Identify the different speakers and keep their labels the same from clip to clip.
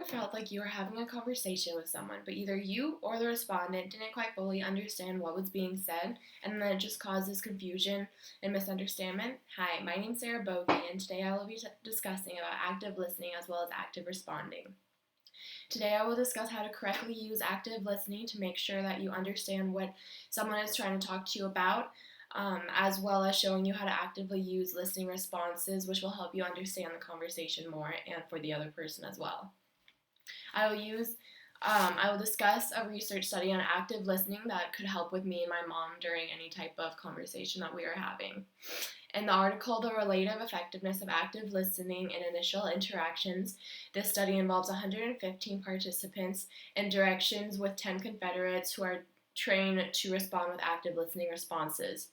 Speaker 1: Felt like you were having a conversation with someone, but either you or the respondent didn't quite fully understand what was being said, and then it just causes confusion and misunderstanding? Hi, my name's Sarah Bogey, and today I will be discussing about active listening as well as active responding. Today I will discuss how to correctly use active listening to make sure that you understand what someone is trying to talk to you about, as well as showing you how to actively use listening responses, which will help you understand the conversation more and for the other person as well. I will discuss a research study on active listening that could help with me and my mom during any type of conversation that we are having. In the article, The Relative Effectiveness of Active Listening in Initial Interactions, this study involves 115 participants and directions with 10 Confederates who are trained to respond with active listening responses.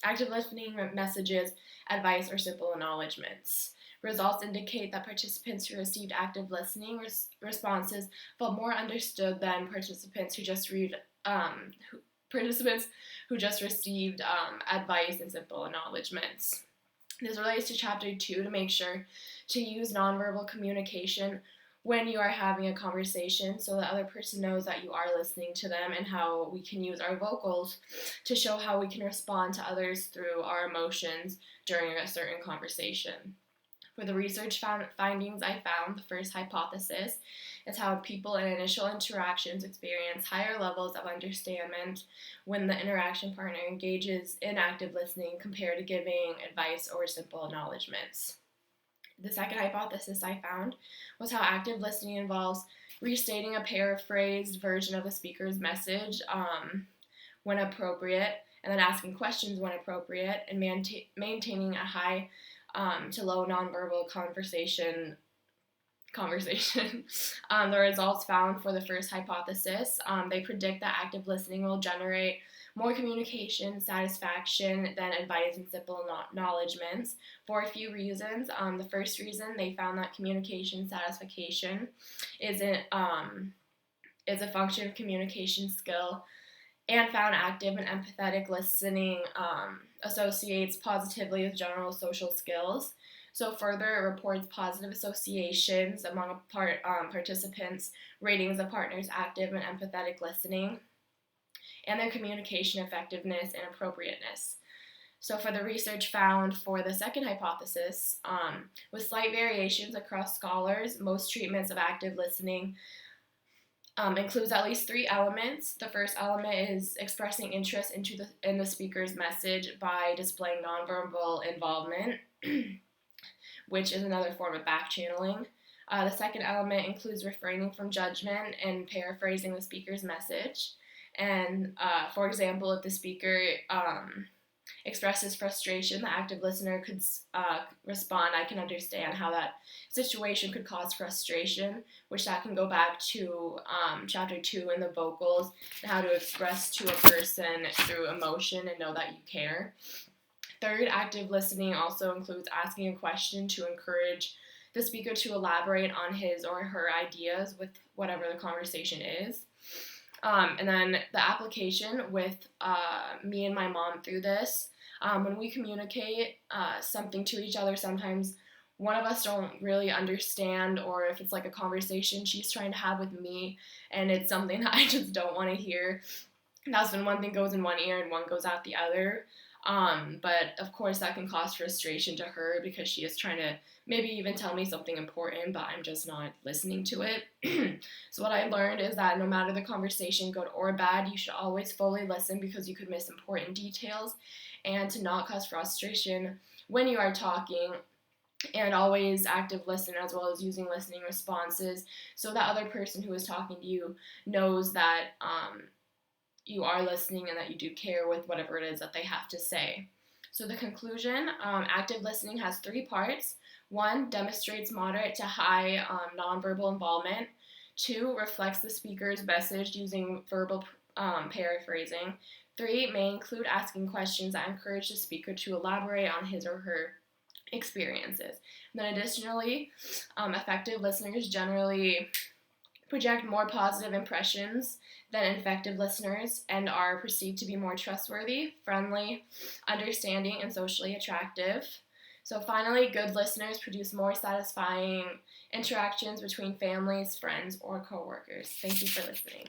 Speaker 1: Active listening messages, advice, or simple acknowledgments. Results indicate that participants who received active listening responses felt more understood than participants who just received advice and simple acknowledgments. This relates to Chapter 2 to make sure to use nonverbal communication when you are having a conversation so the other person knows that you are listening to them, and how we can use our vocals to show how we can respond to others through our emotions during a certain conversation. For the research findings I found, the first hypothesis is how people in initial interactions experience higher levels of understanding when the interaction partner engages in active listening compared to giving advice or simple acknowledgments. The second hypothesis I found was how active listening involves restating a paraphrased version of the speaker's message when appropriate, and then asking questions when appropriate, and maintaining a high to low nonverbal conversation. The results found for the first hypothesis, they predict that active listening will generate more communication satisfaction than advice and simple acknowledgments for a few reasons. The first reason, they found that communication satisfaction is a function of communication skill, and found active and empathetic listening associates positively with general social skills. So further, it reports positive associations among participants' ratings of partners' active and empathetic listening, and their communication effectiveness and appropriateness. So for the research found for the second hypothesis, with slight variations across scholars, most treatments of active listening includes at least 3 elements. The first element is expressing interest in the speaker's message by displaying nonverbal involvement, which is another form of back channeling. The second element includes refraining from judgment and paraphrasing the speaker's message. And for example, if the speaker expresses frustration, the active listener could respond, "I can understand how that situation could cause frustration," which that can go back to Chapter 2 in the vocals, and how to express to a person through emotion and know that you care. Third, active listening also includes asking a question to encourage the speaker to elaborate on his or her ideas with whatever the conversation is. And then the application with me and my mom through this, when we communicate something to each other, sometimes one of us don't really understand, or if it's like a conversation she's trying to have with me and it's something that I just don't want to hear, that's when one thing goes in one ear and one goes out the other. But of course that can cause frustration to her because she is trying to maybe even tell me something important, but I'm just not listening to it. So what I learned is that no matter the conversation, good or bad, you should always fully listen because you could miss important details, and to not cause frustration when you are talking, and always active listen as well as using listening responses so that other person who is talking to you knows that you are listening and that you do care with whatever it is that they have to say. So the conclusion, active listening has 3 parts. 1, demonstrates moderate to high nonverbal involvement. 2, reflects the speaker's message using verbal paraphrasing. 3, may include asking questions that encourage the speaker to elaborate on his or her experiences. And then additionally, effective listeners generally project more positive impressions than ineffective listeners and are perceived to be more trustworthy, friendly, understanding, and socially attractive. So finally, good listeners produce more satisfying interactions between families, friends, or coworkers. Thank you for listening.